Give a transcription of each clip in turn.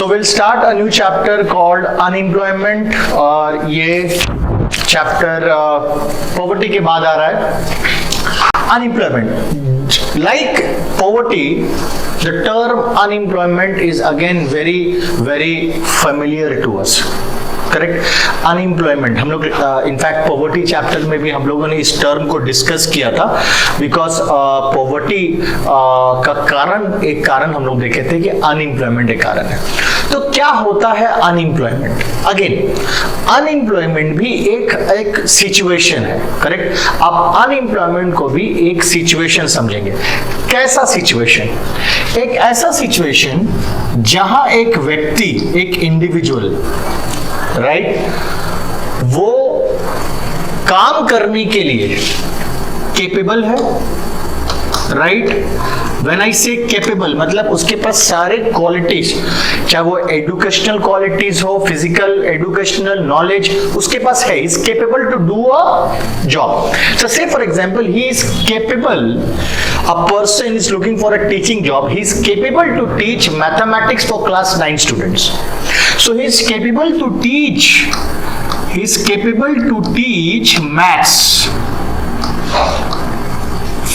So we'll start a new chapter called unemployment और ये chapter poverty के बाद आ रहा है. Unemployment, like poverty, the term unemployment is again very familiar to us. Correct. Unemployment हम लोग इनफैक्ट पॉवर्टी चैप्टर में भी हम लोगों ने इस टर्म को डिस्कस किया था बिकॉज पॉवर्टी का एक कारण हम लोग देखे थे कि अनएम्प्लॉयमेंट एक कारण है. तो क्या होता है अनएम्प्लॉयमेंट? अगेन अनएम्प्लॉयमेंट भी एक सिचुएशन है. करेक्ट. आप अनएम्प्लॉयमेंट को भी एक सिचुएशन समझेंगे. कैसा सिचुएशन? एक ऐसा सिचुएशन जहां एक व्यक्ति, एक इंडिविजुअल, राइट, वो काम करने के लिए केपेबल है. राइट. व्हेन आई से केपेबल मतलब उसके पास सारे क्वालिटीज, चाहे वो एजुकेशनल क्वालिटीज हो, फिजिकल एजुकेशनल नॉलेज उसके पास है. Is capable to do a job. So say for example he is capable, a person is looking for a teaching job, he is capable to teach mathematics for class 9 students. So he is capable to teach maths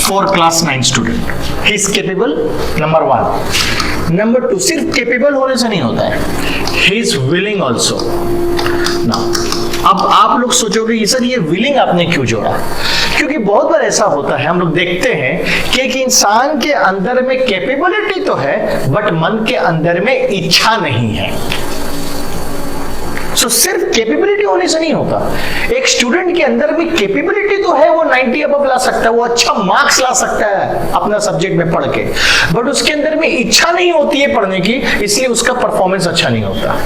for class 9 student. He is capable, number 1. Number 2, सिर्फ capable होने से नहीं होता है, he is willing also. Now, अब आप लोग सोचोगे सर ये विलिंग आपने क्यों जोड़ा? क्योंकि बहुत बार ऐसा होता है, हम लोग देखते हैं कि एक इंसान के अंदर में कैपेबिलिटी तो है बट मन के अंदर में इच्छा नहीं है. So, सिर्फ कैपेबिलिटी होने से नहीं होता. एक स्टूडेंट के अंदर में कैपेबिलिटी तो है, वो 90 अबव ला सकता है, वो अच्छा मार्क्स ला सकता है अपना सब्जेक्ट में पढ़ के, बट उसके अंदर में इच्छा नहीं होती है पढ़ने की, इसलिए उसका परफॉर्मेंस अच्छा नहीं होता.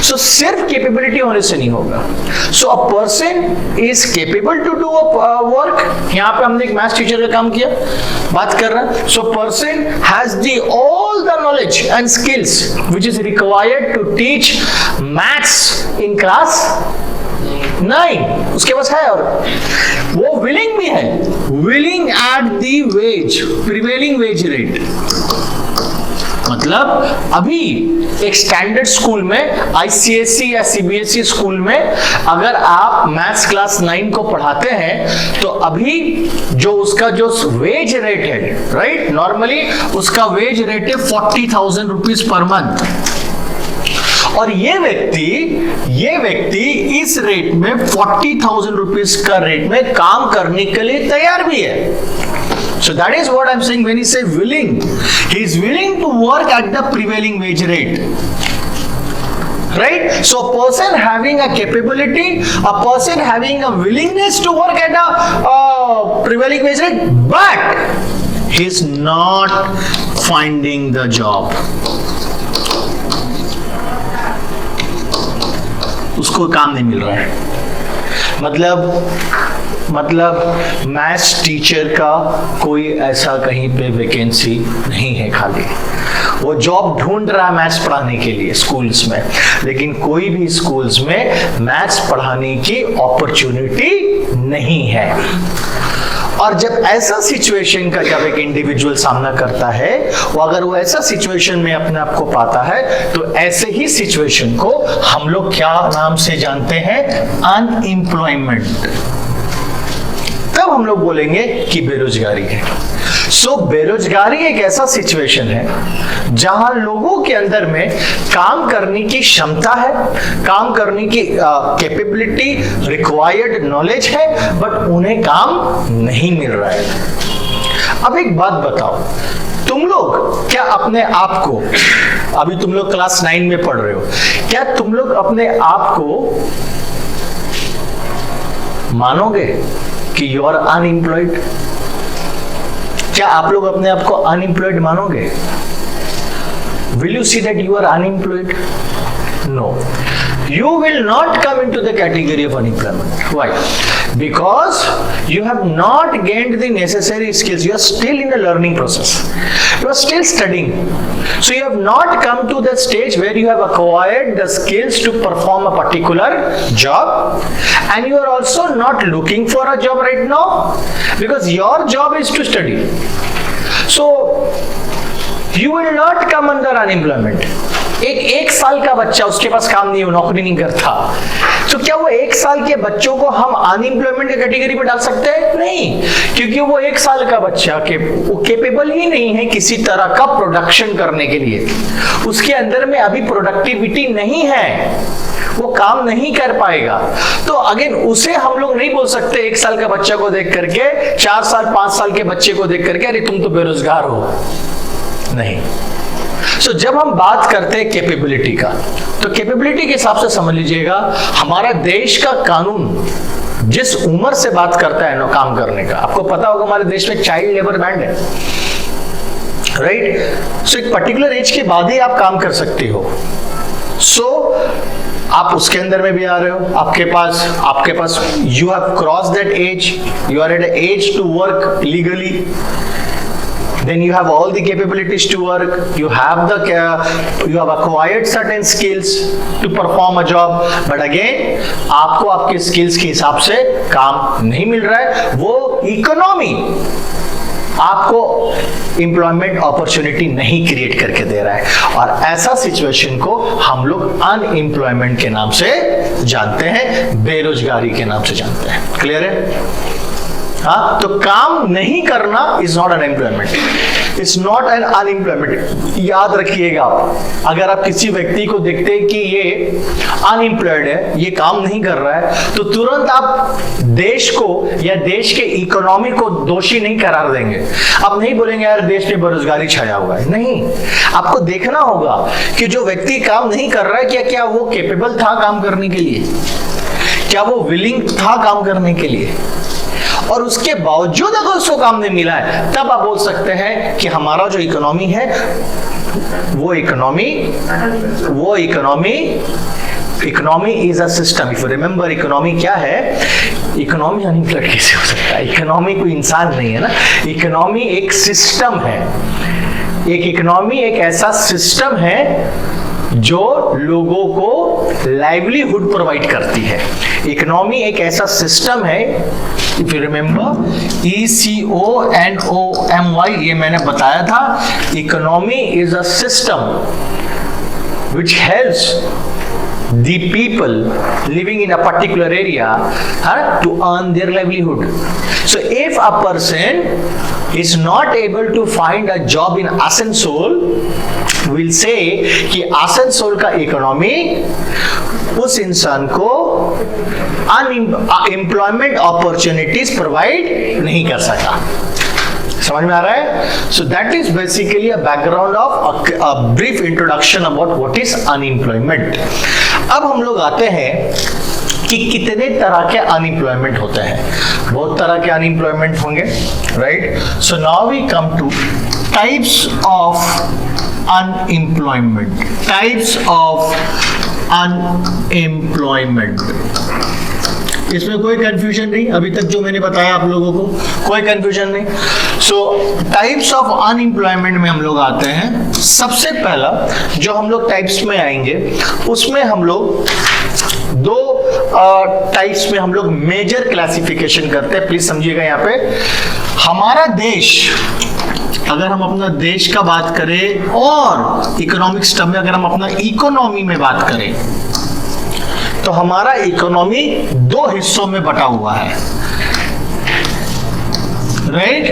सो सिर्फ कैपेबिलिटी होने से नहीं होगा. So a person is capable to do work. यहाँ पे हमने एक मैथ्स टीचर का काम किया, बात कर रहा है. So person has the all the knowledge and skills which is required to teach maths in class 9, उसके पास है, और वो विलिंग भी है. Willing at the wage, prevailing wage rate. मतलब अभी एक स्टैंडर्ड स्कूल में, आईसीएसई या सीबीएसई स्कूल में अगर आप मैथ्स क्लास 9 को पढ़ाते हैं तो अभी जो उसका जो वेज रेट है, राइट, नॉर्मली उसका वेज रेट है 40,000 रुपीज पर मंथ. और ये व्यक्ति इस रेट में 40,000 रुपीज का रेट में काम करने के लिए तैयार भी है. So that is what I'm saying when he say willing. He is willing to work at the prevailing wage rate. Right? So a person having a capability, a person having a willingness to work at a prevailing wage rate, but he is not finding the job. उसको काम नहीं मिल रहा है. मतलब maths teacher का कोई ऐसा कहीं पे वैकेंसी नहीं है खाली. वो जॉब ढूंढ रहा है मैथ्स पढ़ाने के लिए स्कूल्स में, लेकिन कोई भी स्कूल्स में मैथ्स पढ़ाने की अपॉर्चुनिटी नहीं है. और जब ऐसा सिचुएशन का जब एक इंडिविजुअल सामना करता है, अगर वो ऐसा सिचुएशन में अपने आप को पाता है, तो ऐसे ही सिचुएशन को हम लोग क्या नाम से जानते हैं? अनएम्प्लॉयमेंट. तब हम लोग बोलेंगे कि बेरोजगारी है. सो बेरोजगारी एक ऐसा सिचुएशन है जहां लोगों के अंदर में काम करने की क्षमता है, काम करने की कैपेबिलिटी, रिक्वायर्ड नॉलेज है, बट उन्हें काम नहीं मिल रहा है. अब एक बात बताओ, तुम लोग क्या अपने आप को, अभी तुम लोग क्लास 9 में पढ़ रहे हो, क्या तुम लोग अपने आप को मानोगे कि यू आर अनएम्प्लॉयड? क्या आप लोग अपने आप को अनएम्प्लॉयड मानोगे? Will you see that you are unemployed? No. You will not come into the category of unemployment. Why? Because you have not gained the necessary skills. You are still in the learning process. You are still studying. So you have not come to that stage where you have acquired the skills to perform a particular job. And you are also not looking for a job right now because your job is to study. So you will not come under unemployment. एक साल का बच्चा, उसके पास काम नहीं हो, नौकरी नहीं करता, तो क्या वो 1 साल के बच्चों को हम अनएम्प्लॉयमेंट की कैटेगरी में डाल सकते हैं? नहीं, क्योंकि वो 1 साल का बच्चा वो केपेबल ही नहीं है किसी तरह का प्रोडक्शन करने के लिए, उसके अंदर में अभी प्रोडक्टिविटी नहीं है, वो काम नहीं कर पाएगा। तो अगेन उसे हम लोग नहीं बोल सकते 1 साल का बच्चा को देख करके, 4 साल 5 साल के बच्चे को देख करके, अरे तुम तो बेरोजगार हो, नहीं। So, जब हम बात करते हैं कैपेबिलिटी का, तो कैपेबिलिटी के हिसाब से समझ लीजिएगा, हमारा देश का कानून जिस उम्र से बात करता है ना काम करने का, आपको पता होगा हमारे देश में चाइल्ड लेबर बैंड है, राइट। सो एक पर्टिकुलर एज के बाद ही आप काम कर सकते हो। सो आप उसके अंदर में भी आ रहे हो, आपके पास you have cross that age, you are at age to work legally, then you have all the capabilities to work, you have acquired certain skills to perform a job, but again आपको आपके skills के हिसाब से काम नहीं मिल रहा है, वो इकोनॉमी आपको एम्प्लॉयमेंट अपॉर्चुनिटी नहीं क्रिएट करके दे रहा है, और ऐसा सिचुएशन को हम लोग अनएम्प्लॉयमेंट के नाम से जानते हैं, बेरोजगारी के नाम से जानते हैं। क्लियर है? हाँ, तो काम नहीं करना is not unemployment, it's not an unemployment. याद रखिएगा, अगर आप किसी व्यक्ति को देखते हैं कि ये अनएम्प्लॉयड है, ये काम नहीं कर रहा है, तो तुरंत आप देश को या देश के इकोनॉमी को दोषी नहीं करार देंगे। आप नहीं बोलेंगे यार देश में बेरोजगारी छाया हुआ है, नहीं। आपको देखना होगा कि जो व्यक्ति काम नहीं कर रहा है, क्या वो केपेबल था काम करने के लिए, क्या वो विलिंग था काम करने के लिए, और उसके बावजूद अगर उसको काम नहीं मिला है, तब आप बोल सकते हैं कि हमारा जो इकोनॉमी है वो economy is a system. If you remember, economy क्या है? इकोनॉमी अनएम्प्लॉयड कैसे हो सकता है? इकोनॉमी कोई इंसान नहीं है ना, इकोनॉमी एक सिस्टम है। एक इकोनॉमी एक ऐसा सिस्टम है जो लोगों को लाइवलीहुड प्रोवाइड करती है। इकोनॉमी एक ऐसा सिस्टम है, इफ यू रिमेंबर, ECONOMY, ये मैंने बताया था। Economy is a system which helps the people living in a particular area to earn their livelihood. So if a person is not able to find a job in Asansol, we'll say कि आसनसोल का economy उस इंसान को unemployment opportunities provide नहीं कर सका। समझ में आ रहा है? So that is basically a background of a brief introduction about what is unemployment. अब हम लोग आते हैं कि कितने तरह के अनएम्प्लॉयमेंट होते हैं। बहुत तरह के अनएम्प्लॉयमेंट होंगे, right? So now we come to types of unemployment. Types of unemployment, इसमें कोई कंफ्यूजन नहीं, अभी तक जो मैंने बताया आप लोगों को कोई कंफ्यूजन नहीं। सो टाइप्स ऑफ अनएम्प्लॉयमेंट में हम लोग आते हैं। सबसे पहला जो हम लोग टाइप्स में आएंगे, उसमें हम लोग दो टाइप्स में हम लोग मेजर क्लासिफिकेशन करते हैं। प्लीज समझिएगा, यहाँ पे हमारा देश, अगर हम अपना देश का बात करें और इकोनॉमिक सिस्टम में अगर हम अपना इकोनॉमी में बात करें, तो हमारा इकोनॉमी दो हिस्सों में बटा हुआ है, राइट?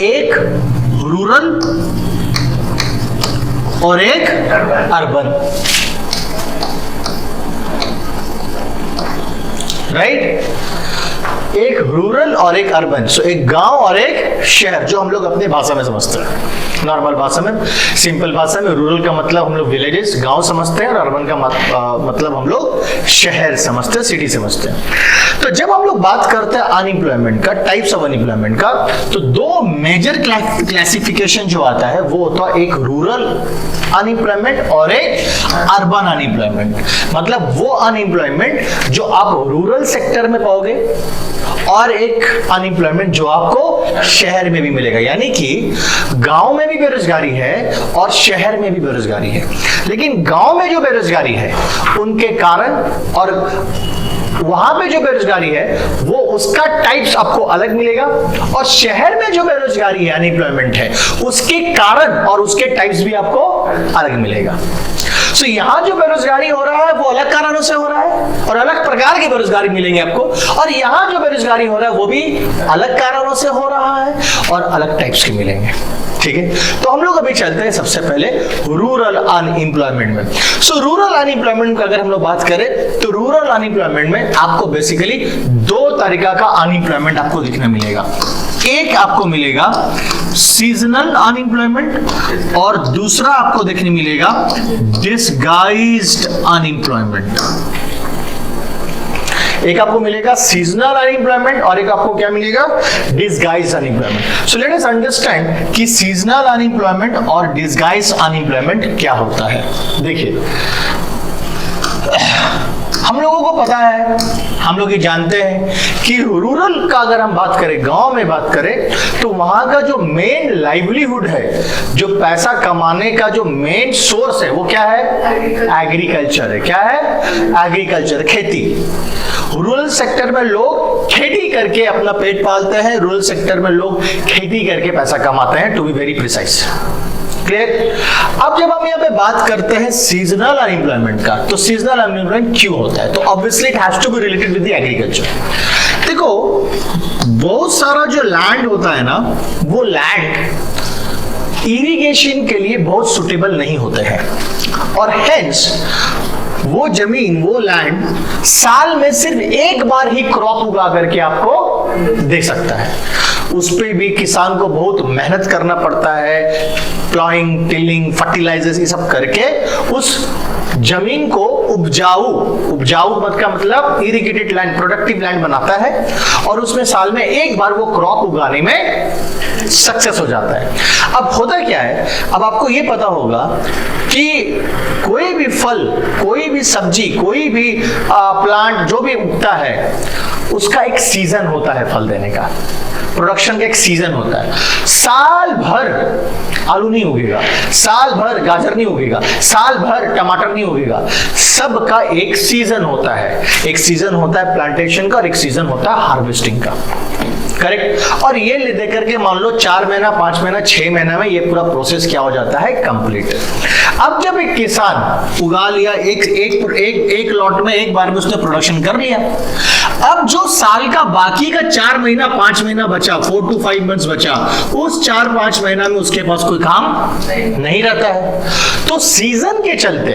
एक रूरल और एक अर्बन, राइट? एक रूरल और एक अर्बन। सो एक गांव और एक शहर, जो हम लोग अपने भाषा में समझते हैं, नॉर्मल भाषा में, सिंपल भाषा में। रूरल का मतलब हम लोग विलेजेस, गांव समझते हैं, और अर्बन का मतलब हम लोग शहर समझते हैं, सिटी समझते हैं। तो जब हम लोग बात करते हैं अनएम्प्लॉयमेंट का, टाइप्स ऑफ अनएम्प्लॉयमेंट का, तो दो मेजर क्लासिफिकेशन जो आता है वो होता है एक रूरल अनएम्प्लॉयमेंट और एक अर्बन अनएम्प्लॉयमेंट। मतलब वो अनएम्प्लॉयमेंट जो आप रूरल सेक्टर में पाओगे, और एक अनएम्प्लॉयमेंट जो आपको शहर में भी मिलेगा। यानी कि गांव में भी बेरोजगारी है और शहर में भी बेरोजगारी है, लेकिन गांव में जो बेरोजगारी है उनके कारण, और वहां पे जो बेरोजगारी है वो उसका टाइप्स आपको अलग मिलेगा, और शहर में जो बेरोजगारी है, अनएम्प्लॉयमेंट है, उसके कारण और उसके टाइप्स भी आपको अलग मिलेगा। सो यहाँ जो बेरोजगारी हो रहा है वो अलग कारणों से हो रहा है और अलग प्रकार की बेरोजगारी मिलेंगे आपको, और यहाँ जो बेरोजगारी हो रहा है वो भी अलग कारणों से हो रहा है और अलग टाइप्स के मिलेंगे। ठीक है, तो हम लोग अभी चलते हैं सबसे पहले रूरल अनएम्प्लॉयमेंट में। सो रूरल अनएम्प्लॉयमेंट का अगर हम लोग बात करें तो रूरल अनएम्प्लॉयमेंट में आपको बेसिकली दो तरीका का अनएम्प्लॉयमेंट आपको दिखने मिलेगा। एक आपको मिलेगा सीजनल अनएम्प्लॉयमेंट और दूसरा आपको देखने मिलेगा डिसगाइज्ड अनएम्प्लॉयमेंट। एक आपको मिलेगा सीजनल अनएम्प्लॉयमेंट और एक आपको क्या मिलेगा, disguised unemployment. So let us understand कि सीजनल अनएम्प्लॉयमेंट और डिसगाइज्ड अनएम्प्लॉयमेंट क्या होता है। देखिए, हम लोगों को पता है, हम लोग ये जानते हैं कि रूरल का अगर हम बात करें, गांव में बात करें, तो वहां का जो मेन लाइवलीहुड है, जो पैसा कमाने का जो मेन सोर्स है वो क्या है, एग्रीकल्चर है। क्या है, एग्रीकल्चर, खेती। रूरल सेक्टर में लोग खेती करके अपना पेट पालते हैं, रूरल सेक्टर में लोग खेती करके पैसा कमाते हैं, to be very precise. Clear? अब जब हम यहाँ पे बात करते हैं सीजनल अनएम्प्लॉयमेंट का, तो सीजनल अनएम्प्लॉयमेंट क्यों होता है, तो obviously it has to be related with the agriculture. देखो, बहुत सारा जो लैंड होता है ना, वो लैंड इरिगेशन के लिए बहुत सुटेबल नहीं होते हैं और हेंस वो जमीन, वो लैंड साल में सिर्फ एक बार ही क्रॉप उगा करके आपको दे सकता है। उस पे भी किसान को बहुत मेहनत करना पड़ता है, प्लॉइंग, टिलिंग, फर्टिलाइजर्स ये सब करके उस जमीन को उपजाऊ मत का मतलब इरिगेटेड लैंड, प्रोडक्टिव लैंड बनाता है और उसमें साल में एक बार वो क्रॉप उगाने में सक्सेस हो जाता है। अब होता क्या है, अब आपको ये पता होगा कि कोई भी फल, कोई भी सब्जी, कोई भी प्लांट जो भी उगता है उसका एक सीजन होता है फल देने का, प्रोडक्शन का एक सीजन होता है। साल भर आलू नहीं उगेगा, साल भर गाजर नहीं उगेगा, साल भर टमाटर नहीं उगेगा, सबका एक सीजन होता है। एक सीजन होता है प्लांटेशन का और एक सीजन होता है हार्वेस्टिंग का। करेक्ट? और ये ले देकर के मान लो 4 महीना, 5 महीना, 6 महीना में ये पूरा प्रोसेस क्या हो जाता है, कंप्लीट। अब जब एक किसान उगा लिया, एक लॉट में एक बार में उसने प्रोडक्शन कर लिया, अब जो साल का बाकी का 4 महीना, 5 महीना बचा, 4 to 5 मंथ्स बचा, उस 4-5 महीना में उसके पास कोई काम नहीं रहता है। तो सीजन के चलते,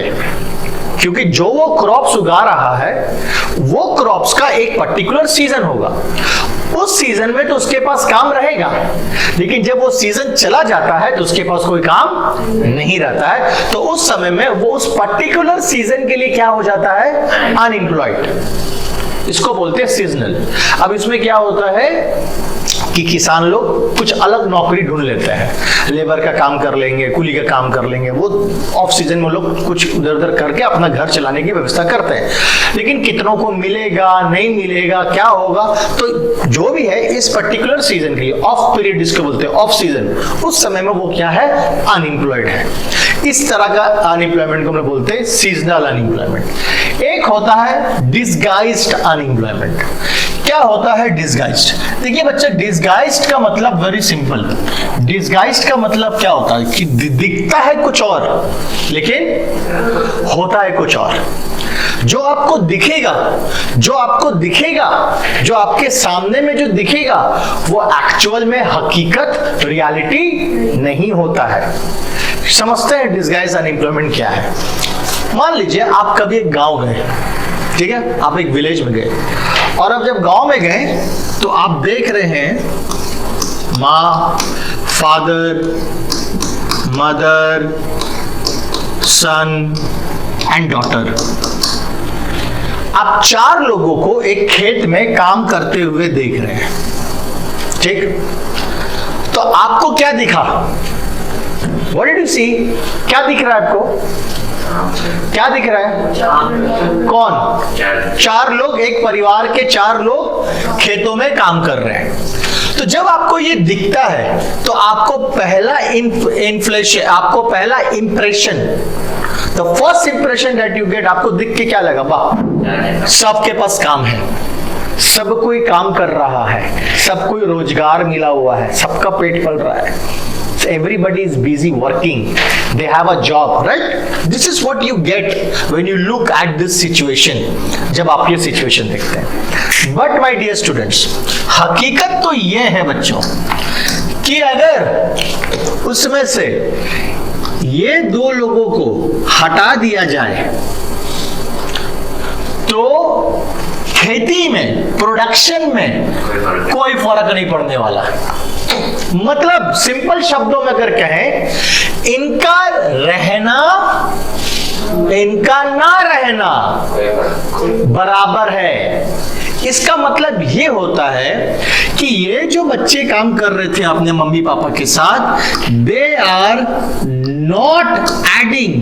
क्योंकि जो वो क्रॉप्स उगा रहा है वो क्रॉप्स का एक पर्टिकुलर सीजन होगा, उस सीजन में तो उसके पास काम रहेगा, लेकिन जब वो सीजन चला जाता है तो उसके पास कोई काम नहीं रहता है, तो उस समय में वो उस पर्टिकुलर सीजन के लिए क्या हो जाता है, अनएम्प्लॉयड। इसको बोलते हैं सीजनल। अब इसमें क्या होता है कि किसान लोग कुछ अलग नौकरी ढूंढ लेते हैं, लेबर का काम कर लेंगे, कुली का काम कर लेंगे, वो ऑफ सीजन में लोग कुछ उधर उधर करके अपना घर चलाने की व्यवस्था करते हैं। लेकिन कितनों को मिलेगा, नहीं मिलेगा, क्या होगा, तो जो भी है इस पर्टिकुलर सीजन के लिए, ऑफ पीरियड जिसको बोलते हैं, ऑफ सीजन, उस समय में वो क्या है, अनएम्प्लॉयड है। इस तरह का अनएम्प्लॉयमेंट को हम बोलते हैं सीजनल अनएम्प्लॉयमेंट। एक होता है डिसगाइज्ड अनएम्प्लॉयमेंट। क्या होता है डिसगाइज्ड? देखिए बच्चा, डिसगाइज्ड का मतलब वेरी सिंपल। डिसगाइज्ड का मतलब क्या होता है कि दिखता है कुछ और लेकिन होता है कुछ और। जो आपको दिखेगा, जो आपके सामने में जो दिखेगा वो एक्चुअल में हकीकत, रियलिटी नहीं होता है। समझते हैं डिसगाइज्ड अनएम्प्लॉयमेंट क्या है? मान लीजिए आप कभी एक गांव गए, ठीक है, आप एक विलेज में गए, और अब जब गांव में गए तो आप देख रहे हैं माँ, father, mother, son and daughter. आप 4 लोगों को एक खेत में काम करते हुए देख रहे हैं, ठीक? तो आपको क्या दिखा? What did you see? क्या दिख रहा है आपको? क्या दिख रहा है? कौन? 4 लोग, एक परिवार के 4 लोग खेतों में काम कर रहे हैं। तो जब आपको ये दिखता है तो आपको पहला impression, the first impression that you get, आपको दिख के क्या लगा? वाह, सबके पास काम है, सब कोई काम कर रहा है, सब कोई रोजगार मिला हुआ है, सबका पेट पल रहा है, everybody is busy working, they have a job, right? This is what you get when you look at this situation, जब आप ये situation देखते हैं. But my dear students, हकीकत तो ये है बच्चों कि अगर उसमें से ये दो लोगों को हटा दिया जाए तो खेती में, प्रोडक्शन में कोई फर्क नहीं पड़ने वाला. मतलब सिंपल शब्दों में अगर कहें, इनका रहना, इनका ना रहना बराबर है. इसका मतलब ये होता है कि ये जो बच्चे काम कर रहे थे अपने मम्मी पापा के साथ, they are not adding,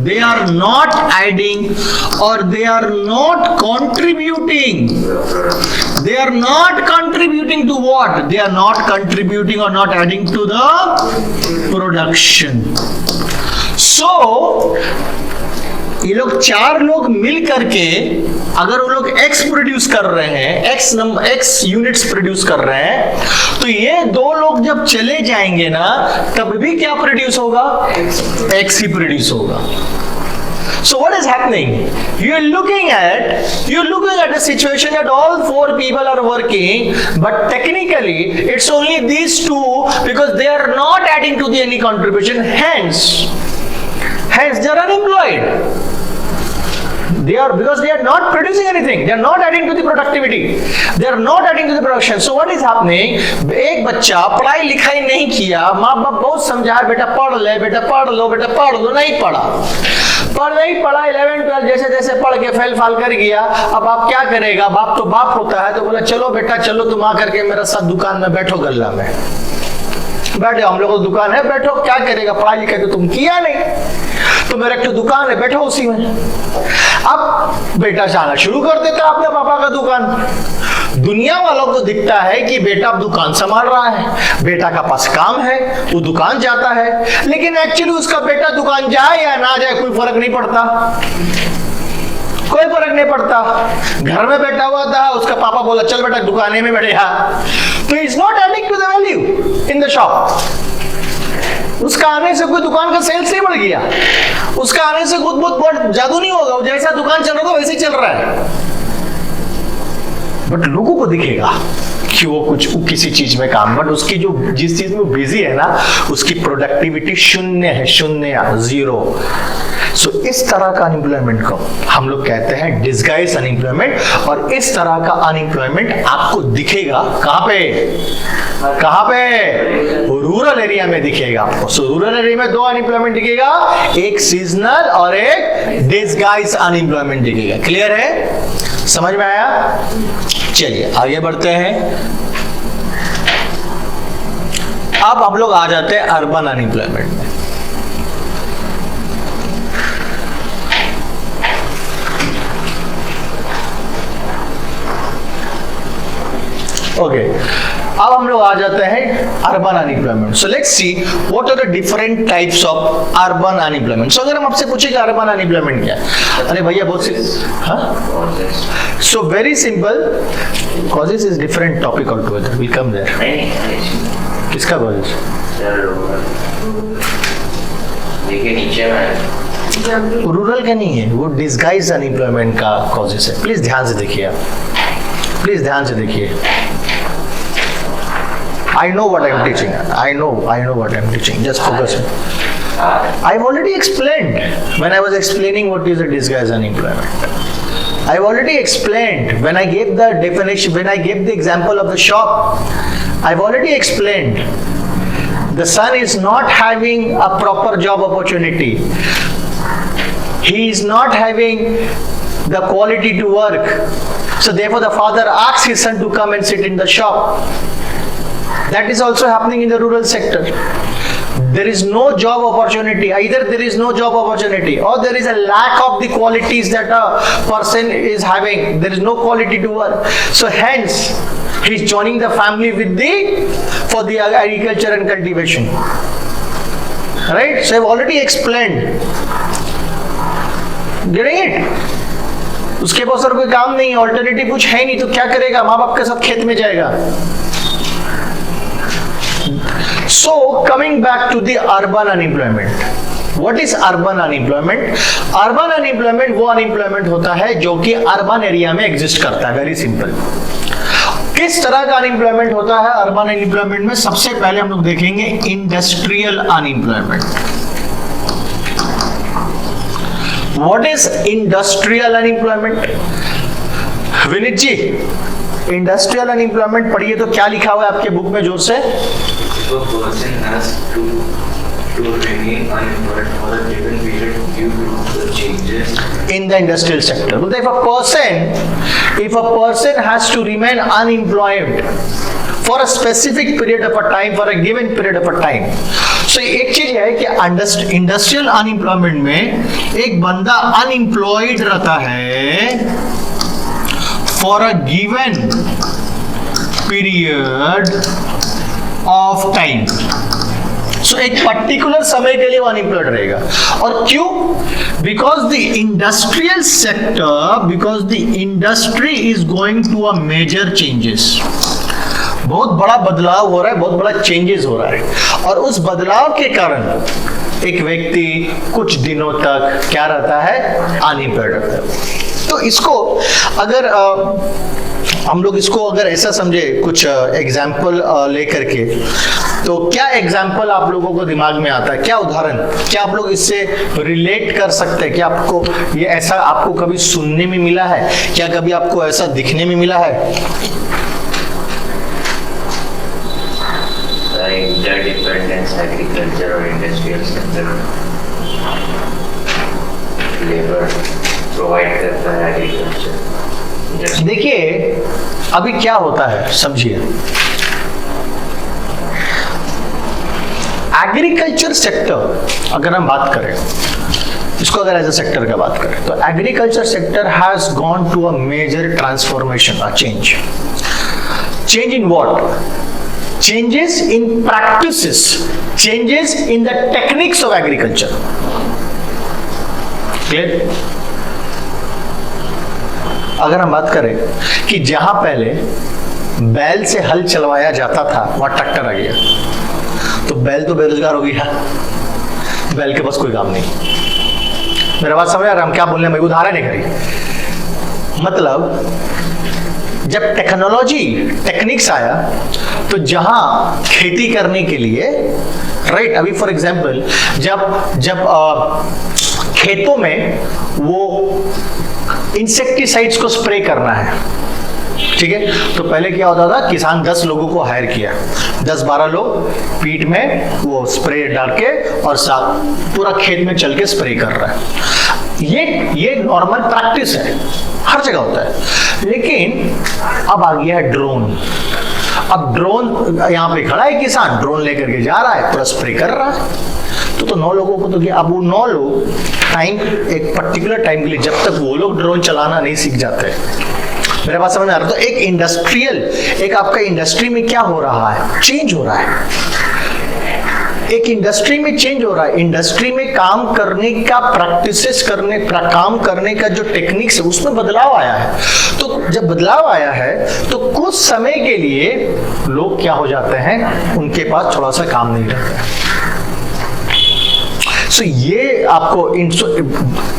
they are not adding or they are not contributing. They are not contributing to what? They are not contributing or not adding to the production. So ये लोग चार लोग मिल करके अगर वो लोग X प्रोड्यूस कर रहे हैं, X यूनिट्स प्रोड्यूस कर रहे हैं, तो ये दो लोग जब चले जाएंगे ना, तब भी क्या प्रोड्यूस होगा? X ही प्रोड्यूस होगा. So what is happening? You're looking at a situation that all four people are working, but technically it's only these two because they are not adding to any contribution. Hence they are unemployed. Because they are not producing anything. They are not adding to the productivity. They are not adding to the production. So what is happening? एक बच्चा पढ़ाई लिखाई नहीं किया, माँ बाप बहुत समझाया, बेटा पढ़ ले, बेटा पढ़ लो, बेटा पढ़ लो, नहीं पढ़ा. नहीं पढ़ा, 11 12 जैसे जैसे पढ़ के फेल फाल कर गया. अब आप क्या करेगा? बाप तो बाप होता है, तो बोला चलो बेटा चलो तुम आकर के मेरे साथ दुकान में बैठो, गल्ला में बैठे, हम लोग दुकान है, बैठो. क्या करेगा? पढ़ाई लिखाई तो तुम किया नहीं, तो मेरा एक तो दुकान है, बैठो उसी में. अब बेटा जाना शुरू कर देता है अपने पापा का दुकान. दुनिया वालों को दिखता है कि बेटा अब दुकान संभाल रहा है, बेटा का पास काम है, वो दुकान जाता है, लेकिन एक्चुअली उसका बेटा दुकान जाए या ना जाए कोई फर्क नहीं पड़ता. कोई फर्क नहीं पड़ता. घर में बैठा हुआ था, उसका पापा बोला चल बेटा दुकान में बैठे. तो is not adding to the value in the shop. उसका आने से कोई दुकान का सेल्स नहीं बढ़ गया, उसका आने से खुद बहुत जादू नहीं होगा. वो जैसा दुकान चल रहा था वैसे ही चल रहा है. बट लोगों को दिखेगा कि वो किसी चीज में काम, बट उसकी जो जिस चीज में वो बिजी है ना, उसकी प्रोडक्टिविटी शून्य है, शून्य, जीरो. सो इस तरह का अनएम्प्लॉयमेंट को हम लोग कहते हैं डिस्गाइज अनएम्प्लॉयमेंट. और इस तरह का अनएम्प्लॉयमेंट आपको दिखेगा कहां पे? रूरल एरिया में दिखेगा आपको. सो रूरल एरिया में दो अनएम्प्लॉयमेंट दिखेगा, एक सीजनल और एक डिस्गाइज अनएम्प्लॉयमेंट दिखेगा. क्लियर है? समझ में आया? चलिए आगे बढ़ते हैं. अब हम लोग आ जाते हैं अर्बन अनएम्प्लॉयमेंट में. ओके, अब हम लोग आ जाते हैं urban unemployment. So let's see what are the different types of urban unemployment. So अगर हम आपसे पूछे कि अर्बन अनएम्प्लॉयमेंट क्या है, अरे भैया बहुत सी, हाँ, so very simple. Causes is different topic all together, will come there. किसका कॉजेस? देखिए नीचे में रूरल का नहीं है, वो डिस्गाइज अनएम्प्लॉयमेंट का कॉजेस है. प्लीज ध्यान से देखिए आप, प्लीज ध्यान से देखिए. I know what I'm teaching. I know what I'm teaching. Just focus. I've already explained when I was explaining what is a disguised unemployment. I've already explained when I gave the definition, when I gave the example of the shop. I've already explained. The son is not having a proper job opportunity. He is not having the quality to work. So therefore the father asks his son to come and sit in the shop. That is also happening in the rural sector. There is no job opportunity. Either there is no job opportunity or there is a lack of the qualities that a person is having. There is no quality to work. So hence he is joining the family with for the agriculture and cultivation. Right? So I have already explained. Getting it? उसके पास और कोई काम नहीं है, alternative कुछ है नहीं, तो क्या करेगा? माँ बाप के साथ खेत में जाएगा. So coming back to the urban unemployment. What is urban unemployment? Urban unemployment वो unemployment होता है जो कि अर्बन एरिया में एग्जिस्ट करता है. Very simple. किस तरह का अनएम्प्लॉयमेंट होता है अर्बन अनएम्प्लॉयमेंट में? सबसे पहले हम लोग देखेंगे industrial unemployment. What is industrial unemployment? Vineet ji, industrial unemployment पढ़िए तो क्या लिखा हुआ है आपके बुक में, जोर से. To remain unemployed for a given period due to the changes in the industrial sector. But if a person has to remain unemployed for a specific period of a time, for a given period of a time, so एक चीज है कि industrial unemployment में एक बंदा unemployed रहता है for a given period of time. So एक पर्टिकुलर समय के लिए वो अनएम्प्लॉयड रहेगा. और क्यों? Because the industrial sector, because the industry is going to a major changes. बहुत बड़ा बदलाव हो रहा है, बहुत बड़ा चेंजेस हो रहा है, और उस बदलाव के कारण एक व्यक्ति कुछ दिनों तक क्या रहता है? अनएम्प्लॉयड रहता है. तो इसको अगर हम लोग इसको अगर ऐसा समझे, कुछ एग्जाम्पल लेकर के, तो क्या एग्जाम्पल आप लोगों को दिमाग में आता है? क्या उदाहरण, क्या आप लोग इससे रिलेट कर सकते हैं? क्या आपको ये ऐसा आपको कभी सुनने में मिला है? क्या कभी आपको ऐसा दिखने में मिला है? interdependence agriculture और industrial sector labor provide करता है agriculture. देखिए अभी क्या होता है, समझिए. एग्रीकल्चर सेक्टर अगर हम बात करें, इसको अगर एज अ सेक्टर का बात करें, तो agriculture sector has gone to a major transformation, a change. Change in what? Changes in practices, changes in the techniques of agriculture. Clear? अगर हम बात करें कि जहां पहले बैल से हल चलवाया जाता था, वहां ट्रैक्टर आ गया, तो बैल तो बेरोजगार हो गया, बैल के पास कोई काम नहीं. मेरा बात समझ आ रहा है? हम क्या बोलने में उदाहरण नहीं करें. मतलब जब टेक्नोलॉजी टेक्निक्स आया, तो जहां खेती करने के लिए, राइट, अभी फॉर एग्जांपल जब खेतों में वो इंसेक्टिसाइड्स को स्प्रे करना है, ठीक है, तो पहले क्या होता था? किसान 10 लोगों को हायर किया, 10-12 लोग पीठ में वो स्प्रे डाल के और पूरा खेत में चल के स्प्रे कर रहा है. ये नॉर्मल प्रैक्टिस है, हर जगह होता है. लेकिन अब आ गया है ड्रोन. अब ड्रोन यहाँ पे खड़ा है, किसान ड्रोन लेकर के जा रहा है, पूरा स्प्रे कर रहा है. तो 9 लोगों को तो क्या, अब वो 9 लोग टाइम, एक पर्टिकुलर टाइम के लिए, जब तक वो लोग ड्रोन चलाना नहीं सीख जाते, मेरे पास समझ आ रहा है? तो एक इंडस्ट्रियल, एक आपका इंडस्ट्री में क्या हो रहा है? चेंज हो रहा है. एक इंडस्ट्री में चेंज हो रहा है. इंडस्ट्री में काम करने का प्रैक्टिसेस करने, काम करने का जो टेक्निक्स है, उसमें बदलाव आया है. तो जब बदलाव आया है तो कुछ समय के लिए लोग क्या हो जाते हैं? उनके पास थोड़ा सा काम नहीं रहता है. सो ये आपको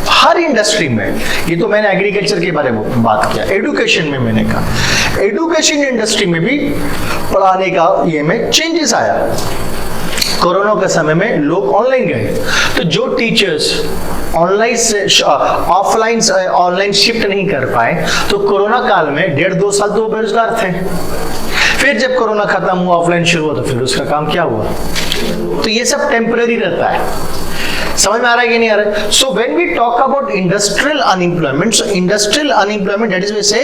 हर इंडस्ट्री में, ये तो मैंने एग्रीकल्चर के बारे में बात किया. एजुकेशन में मैंने कहा, एजुकेशन इंडस्ट्री में भी पढ़ाने का ये में चेंजेस आया. कोरोना के समय में लोग ऑनलाइन गए, तो जो टीचर्स ऑनलाइन से ऑनलाइन शिफ्ट नहीं कर पाए, तो कोरोना काल में 1.5-2 साल तो बेरोजगार थे. फिर जब कोरोना खत्म हुआ, ऑफलाइन शुरू हुआ, तो फिर उसका काम क्या हुआ? तो ये सब टेम्पररी रहता है. समझ में आ रहा है कि नहीं आ रहा है? So when we talk about industrial unemployment, so industrial unemployment, that is we say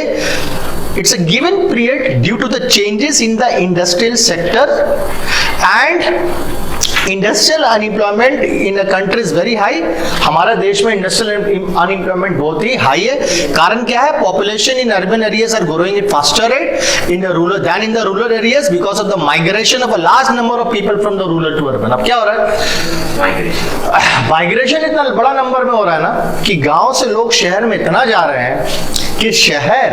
it's a given period due to the changes in the industrial sector, and industrial unemployment in a country is very high. हमारे देश में industrial unemployment बहुत ही high है. कारण क्या है? Population in urban areas are growing in faster rate in rural than in the rural areas because of the migration of a large number of people from the rural to urban. अब क्या हो रहा है? Migration इतना बड़ा number में हो रहा है ना, कि गांव से लोग शहर में इतना जा रहे हैं कि शहर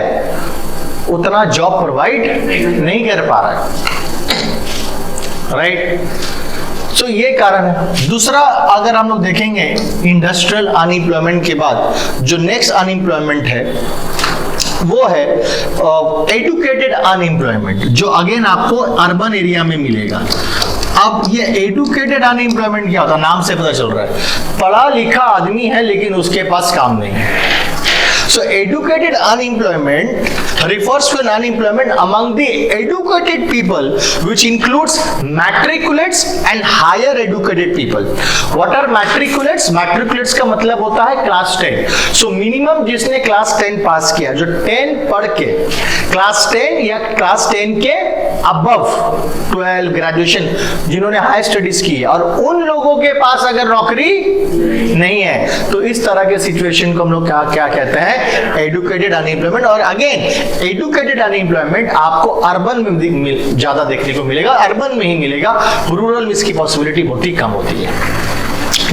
उतना जॉब प्रोवाइड नहीं कर पा रहा है. राइट। सो ये कारण है। दूसरा, अगर हम लोग देखेंगे इंडस्ट्रियल अनएम्प्लॉयमेंट के बाद जो नेक्स्ट अनएम्प्लॉयमेंट है वो है एडुकेटेड अनएम्प्लॉयमेंट, जो अगेन आपको अर्बन एरिया में मिलेगा। अब ये एडुकेटेड अनएम्प्लॉयमेंट क्या होता है, नाम से पता चल रहा है, पढ़ा लिखा आदमी है लेकिन उसके पास काम नहीं है। So educated unemployment refers to an unemployment among the educated people, which includes matriculates and higher educated people. What are matriculates? Matriculates का मतलब होता है क्लास 10. So minimum जिसने क्लास 10 पास किया, जो 10 पढ़ के क्लास 10 या क्लास 10 के above 12 ग्रेजुएशन जिन्होंने हाई स्टडीज की है, और उन लोगों के पास अगर नौकरी नहीं है तो इस तरह के सिचुएशन को हम लोग क्या कहते हैं, एडुकेटेड अनएम्प्लॉयमेंट। और अगेन एडुकेटेड अनएम्प्लॉयमेंट आपको अर्बन में ज्यादा देखने को मिलेगा, अर्बन में ही मिलेगा, रूरल में इसकी पॉसिबिलिटी बहुत ही कम होती है।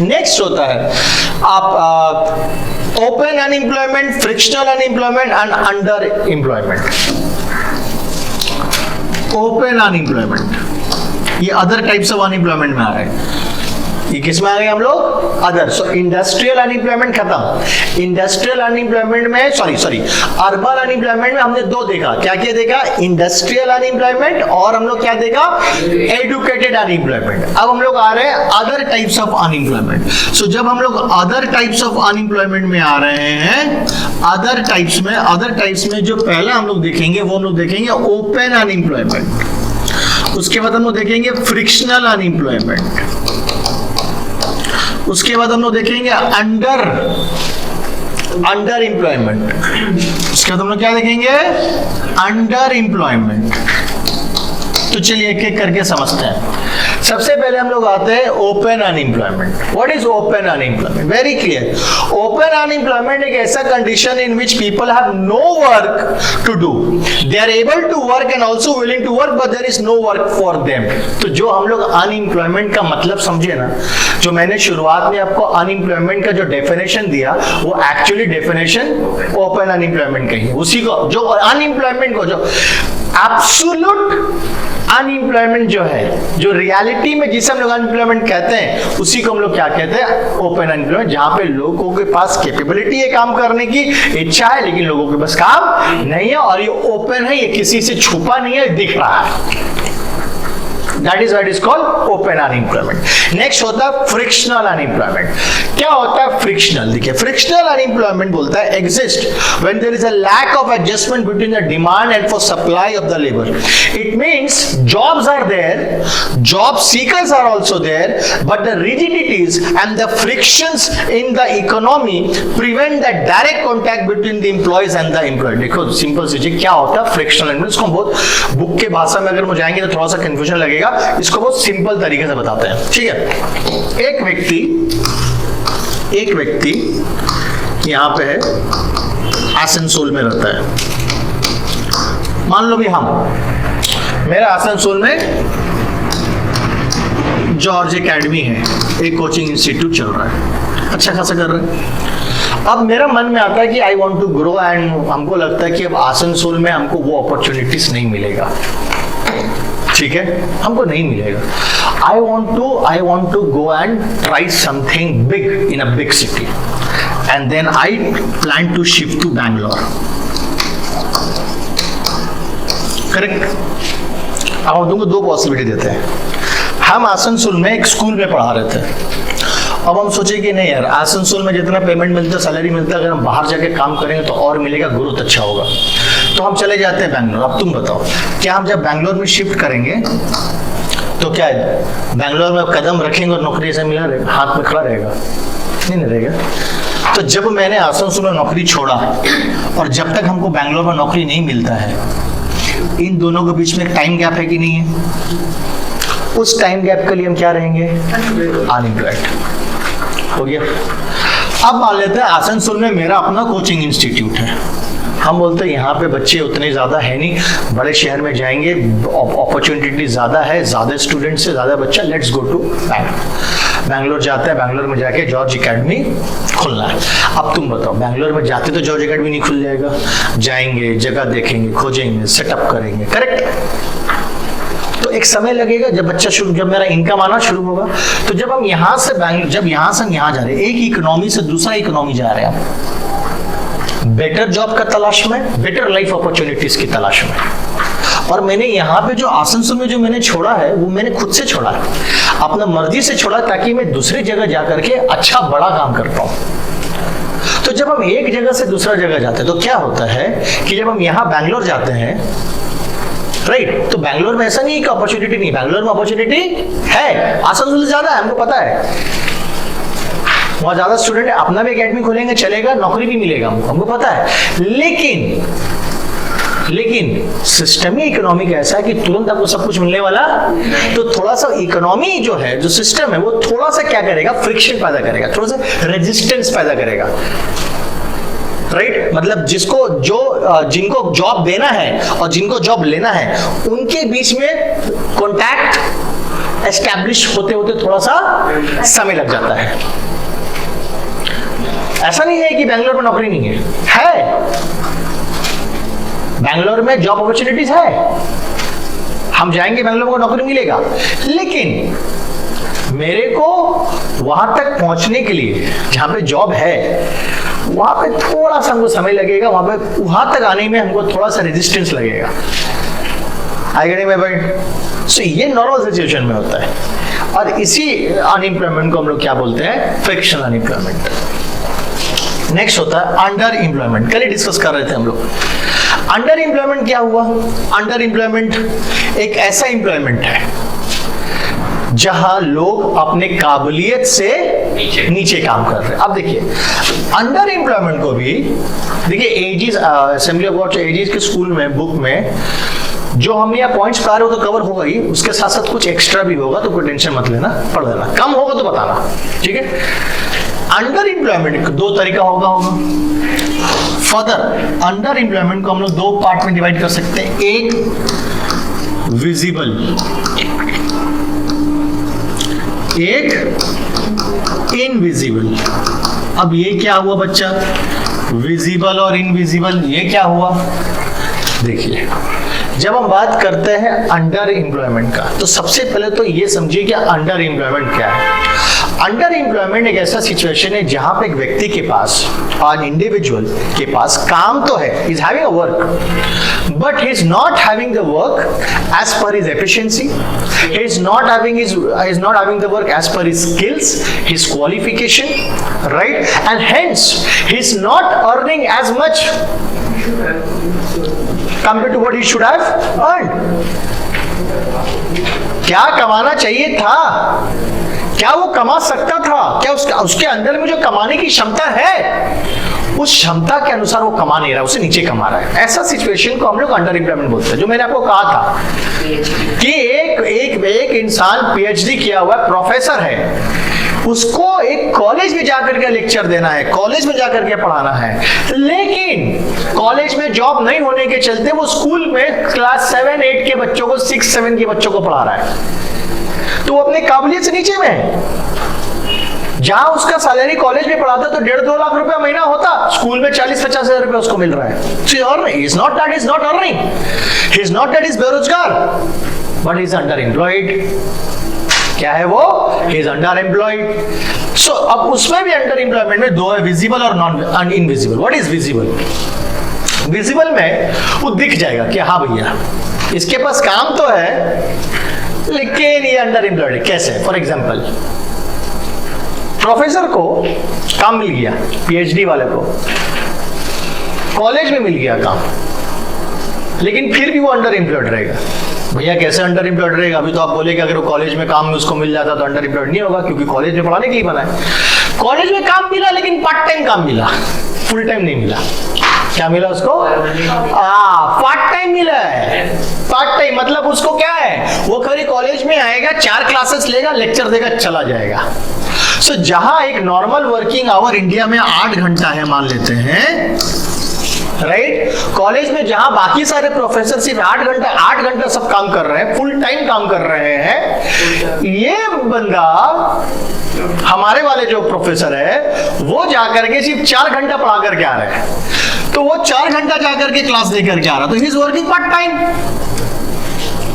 नेक्स्ट होता है आप open unemployment, frictional unemployment and under employment. Open unemployment ये अदर टाइप्स ऑफ अनएम्प्लॉयमेंट में आ रहा है। ये किसमें आ गए हम लोग, अदर। सो इंडस्ट्रियल अनएम्प्लॉयमेंट खत्म। इंडस्ट्रियल अनएम्प्लॉयमेंट में सॉरी अर्बन अनएम्प्लॉयमेंट में हमने दो देखा, क्या क्या देखा, इंडस्ट्रियल अनएम्प्लॉयमेंट और हम लोग क्या देखा, एडुकेटेड अनएम्प्लॉयमेंट। अब हम लोग आ रहे हैं अदर टाइप्स ऑफ अनएम्प्लॉयमेंट। सो जब हम लोग अदर टाइप्स ऑफ अनएम्प्लॉयमेंट में आ रहे हैं, अदर टाइप्स में जो पहला हम लोग देखेंगे वो हम लोग देखेंगे ओपन अनएम्प्लॉयमेंट, उसके बाद हम लोग देखेंगे फ्रिक्शनल अनएम्प्लॉयमेंट, उसके बाद हम लोग देखेंगे अंडर एम्प्लॉयमेंट, उसके बाद हम लोग क्या देखेंगे, अंडर एम्प्लॉयमेंट। तो चलिए एक एक करके समझते हैं। सबसे पहले हम लोग आते हैं open unemployment. What is open unemployment? Very clear, open unemployment एक ऐसा condition in which people have no work to do, they are able to work and also willing to work, but there is no work for them. तो जो हम लोग unemployment का मतलब समझे ना, जो मैंने शुरुआत में आपको अनएम्प्लॉयमेंट का जो डेफिनेशन दिया वो एक्चुअली डेफिनेशन ओपन अनएम्प्लॉयमेंट का ही, उसी को जो अनएम्प्लॉयमेंट को जो एब्सोल्यूट अनएम्प्लॉयमेंट जो है, जो रियलिटी में जिसे हम लोग अनएम्प्लॉयमेंट कहते हैं, उसी को हम लोग क्या कहते हैं, ओपन अनएम्प्लॉयमेंट, जहां पे लोगों के पास कैपेबिलिटी है काम करने की, इच्छा है, लेकिन लोगों के पास काम नहीं है, और ये ओपन है, ये किसी से छुपा नहीं है, दिख रहा है। That is what is called open unemployment. Next होता है frictional unemployment. क्या होता है frictional? देखिए frictional unemployment बोलता है exist when there is a lack of adjustment between the demand and for supply of the labor. It means jobs are there, job seekers are also there, but the rigidities and the frictions in the economy prevent the direct contact between the employees and the employed. देखो simple चीजें क्या होता है frictional unemployment, इसको बहुत book के भाषा में अगर हम जाएंगे तो थोड़ा सा कंफ्यूजन लगेगा, इसको बहुत सिंपल तरीके से बताते हैं। ठीक है, एक व्यक्ति यहां पे है, आसनसोल में रहता है। मान लो भी मेरा आसनसोल में जॉर्ज एकेडमी है, एक कोचिंग इंस्टीट्यूट चल रहा है, अच्छा खासा कर रहा है। अब मेरा मन में आता है कि I want to grow, and हमको लगता है कि अब आसनसोल में हमको वो अपॉर्चुनिटीज नहीं मिलेगा, ठीक है, हमको नहीं मिलेगा। I want to go and try something big in a big city, and then I plan to shift to Bangalore. Correct. अब हम तुमको दो पॉसिबिलिटी देते हैं। हम आसनसोल में एक स्कूल में पढ़ा रहे थे, अब हम सोचे कि नहीं यार, आसनसोल में जितना पेमेंट मिलता है, सैलरी मिलता है, अगर हम बाहर जाके काम करेंगे तो और मिलेगा, ग्रोथ अच्छा होगा, तो हम चले जाते हैं बैंगलोर। अब तुम बताओ, क्या हम जब बैंगलोर में शिफ्ट करेंगे तो क्या है, बैंगलोर में कदम रखेंगे और नौकरी से मिला रहेगा, हाथ में खड़ा रहेगा? नहीं रहेगा। तो जब मैंने आसनसोल में नौकरी छोड़ा और जब तक हमको बैंगलोर में नौकरी नहीं मिलता है, इन दोनों के बीच में एक टाइम गैप है कि नहीं है? उस टाइम गैप के लिए हम क्या रहेंगे, अनएम्प्लॉयड। हो गया। अब मान लेते हैं आसनसोल में मेरा अपना कोचिंग इंस्टीट्यूट है, हम बोलते हैं यहाँ पे बच्चे उतने ज़्यादा है नहीं, बड़े शहर में जाएंगे, अपॉर्चुनिटी ज़्यादा है, ज़्यादा स्टूडेंट से ज़्यादा बच्चा, लेट्स गो टू बैंगलोर जाते हैं, बैंगलोर में जाके जॉर्ज एकेडमी खुलना है। अब तुम बताओ, बैंगलोर में जाते तो जॉर्ज एकेडमी नहीं खुल जाएगा, जाएंगे, जगह देखेंगे, खोजेंगे, सेटअप करेंगे, करेक्ट? तो एक समय लगेगा जब मेरा इनकम आना शुरू होगा। तो जब हम यहाँ से जब यहाँ से हम यहाँ जा रहे हैं, एक इकोनॉमी से दूसरा इकोनॉमी जा रहे हैं हम, बेटर जॉब का तलाश में, बेटर लाइफ अपॉर्चुनिटीज की तलाश में। और मैंने यहाँ पे जो आसनसोल में जो मैंने छोड़ा है वो मैंने खुद से छोड़ा है, अपना मर्जी से छोड़ा, ताकि मैं दूसरी जगह जाकर के अच्छा बड़ा काम कर पाऊँ। तो जब हम एक जगह से दूसरा जगह जाते हैं तो क्या होता है कि जब हम यहाँ बैंगलोर जाते हैं, राइट, तो बैंगलोर में ऐसा नहीं है कि अपॉर्चुनिटी नहीं, बैंगलोर में अपॉर्चुनिटी है, आसनसोल से ज्यादा है, हमको पता है। वहां ज्यादा स्टूडेंट है, अपना भी एकेडमी खोलेंगे चलेगा, नौकरी भी मिलेगा हमको पता है। लेकिन सिस्टम ही इकोनॉमिक ऐसा है कि तुरंत आपको सब कुछ मिलने वाला, तो थोड़ा सा इकोनॉमी जो है, जो सिस्टम है, वो थोड़ा सा क्या करेगा, फ्रिक्शन पैदा करेगा, थोड़ा सा रेजिस्टेंस पैदा करेगा, राइट। मतलब जिनको जॉब देना है और जिनको जॉब लेना है, उनके बीच में कॉन्टैक्ट एस्टैब्लिश होते होते थोड़ा सा समय लग जाता है। ऐसा नहीं है कि बैंगलोर में नौकरी नहीं है, बैंगलोर में जॉब अपॉर्चुनिटीज है, हम जाएंगे बैंगलोर में नौकरी मिलेगा, लेकिन मेरे को वहां तक पहुंचने के लिए जहां पे जॉब है, वहां पे थोड़ा सा हमको समय लगेगा, वहां तक आने में हमको थोड़ा सा रेजिस्टेंस लगेगा। I get my point? So ये नॉर्मल सिचुएशन में होता है, और इसी अनएम्प्लॉयमेंट को हम लोग क्या बोलते हैं, फ्रिक्शनल अनएम्प्लॉयमेंट। नेक्स्ट होता है अंडर एम्प्लॉयमेंट। कल ही डिस्कस कर रहे थे हम लोग। अंडर एम्प्लॉयमेंट क्या हुआ? अंडर एम्प्लॉयमेंट एक ऐसा एम्प्लॉयमेंट है जहां लोग अपने काबिलियत से नीचे काम कर रहे हैं। अब देखिए, अंडर एम्प्लॉयमेंट को भी देखिए, aegis assembly of God aegis के स्कूल में बुक में जो हमने यहाँ पॉइंट्स पढ़ा रहे हो तो कवर होगा ही, उसके साथ साथ कुछ एक्स्ट्रा भी होगा, तो कोई टेंशन मत लेना, पढ़ लेना, कम होगा तो बताना, ठीक है। अंडर एम्प्लॉयमेंट दो तरीका होगा। फर्दर अंडर एम्प्लॉयमेंट को हम लोग दो पार्ट में डिवाइड कर सकते हैं, एक विजिबल, एक इनविजिबल। अब ये क्या हुआ बच्चा, विजिबल और इनविजिबल, ये क्या हुआ? देखिए, जब हम बात करते हैं अंडर एम्प्लॉयमेंट का, तो सबसे पहले तो ये समझिए कि अंडर एम्प्लॉयमेंट क्या है। अंडर एम्प्लॉयमेंट एक ऐसा सिचुएशन है जहां पे एक व्यक्ति के पास, और इंडिविजुअल के पास काम तो है, is having a work, but he is not having the work as per his efficiency, he is not having the work as per his skills, his qualification, right, and hence he is not earning as much compared to what he should have earned. क्या कमाना चाहिए था, क्या वो कमा सकता था, क्या उसके अंदर में जो कमाने की क्षमता है, उस क्षमता के अनुसार वो कमा नहीं रहा, उसे नीचे कमा रहा है। ऐसा सिचुएशन को हम लोग अंडर एम्प्लॉयमेंट बोलते हैं। जो मैंने आपको कहा था कि एक इंसान पीएचडी किया हुआ प्रोफेसर है, उसको एक कॉलेज में जाकर के लेक्चर देना है, कॉलेज में जाकर के पढ़ाना है, लेकिन कॉलेज में जॉब नहीं होने के चलते वो स्कूल में क्लास 7-8 के बच्चों को, 6-7 के बच्चों को पढ़ा रहा है, तो वो अपने काबिलियत से नीचे में है। जहां उसका सैलरी कॉलेज में पढ़ाता तो 1.5-2 लाख रुपया महीना होता, स्कूल में 40-50 हजार रुपया उसको मिल रहा है। He is not that he is not earning, he is not that he is बेरोजगार, but he is underemployed। क्या है वो? He is underemployed। So अब उसमें भी अंडर एम्प्लॉयमेंट में दो है, विजिबल और non invisible. What is visible? Visible में वो दिख जाएगा कि हाँ भैया इसके पास काम तो है, लेकिन ये अंडर एम्प्लॉयड है। कैसे? फॉर एग्जाम्पल, प्रोफेसर को काम मिल गया, पीएचडी वाले को कॉलेज में मिल गया काम, लेकिन फिर भी वो अंडर एम्प्लॉयड रहेगा। भैया कैसे अंडर एम्प्लॉयड रहेगा? अभी तो आप बोले कि अगर वो कॉलेज में काम में उसको मिल जाता तो अंडर एम्प्लॉयड नहीं होगा, क्योंकि कॉलेज में पढ़ाने के लिए बना है। कॉलेज में काम मिला, लेकिन पार्ट टाइम काम मिला, फुल टाइम नहीं मिला। क्या मिला उसको? पार्ट टाइम मिला है। पार्ट टाइम मतलब उसको क्या है, वो खाली कॉलेज में आएगा, 4 क्लासेस लेगा, लेक्चर देगा, चला जाएगा। सो जहां एक नॉर्मल वर्किंग आवर इंडिया में 8 घंटा है मान लेते हैं, राइट, कॉलेज में जहां बाकी सारे प्रोफेसर सिर्फ 8 घंटा सब काम कर रहे हैं, फुल टाइम काम कर रहे हैं, ये बंदा हमारे वाले जो प्रोफेसर है वो जाकर के सिर्फ 4 घंटा पढ़ा करके आ रहे हैं, तो वो 4 घंटा जाकर के क्लास देकर के आ रहा, तो he is working part time.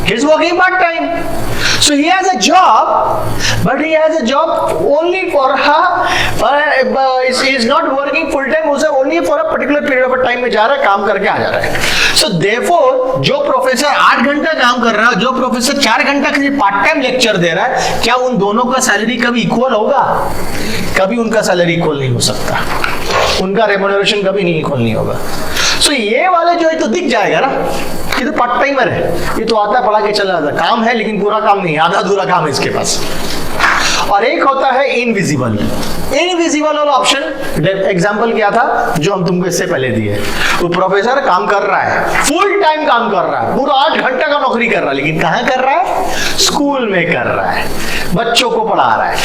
He's working part time. So he has a job, but he has a job only for he is not working full time. उसे only for a particular period of time में जा रहा है, काम करके आ जा रहा है. So therefore जो प्रोफेसर 8 घंटा काम कर रहा है, जो प्रोफेसर 4 घंटा के लिए पार्ट टाइम लेक्चर दे रहा है, क्या उन दोनों का सैलरी कभी इक्वल होगा? कभी उनका सैलरी इक्वल नहीं हो सकता, उनका रेम्युनरेशन कभी नहीं इक्वल नहीं होगा. सो ये वाले जो है तो दिख जाएगा ना, ये तो पार्ट टाइमर है, ये तो आता है पढ़ा के चला जाता, काम है लेकिन पूरा काम नहीं, आधा अधूरा काम है इसके पास. और एक होता है इनविजिबल. इनविजिबल वाला ऑप्शन एग्जांपल क्या था जो हम तुमको इससे पहले दिए. वो प्रोफेसर काम कर रहा है, फुल टाइम काम कर रहा है, पूरा 8 घंटा का नौकरी कर रहा है, लेकिन कहाँ कर रहा है? स्कूल में कर रहा है, बच्चों को पढ़ा रहा है.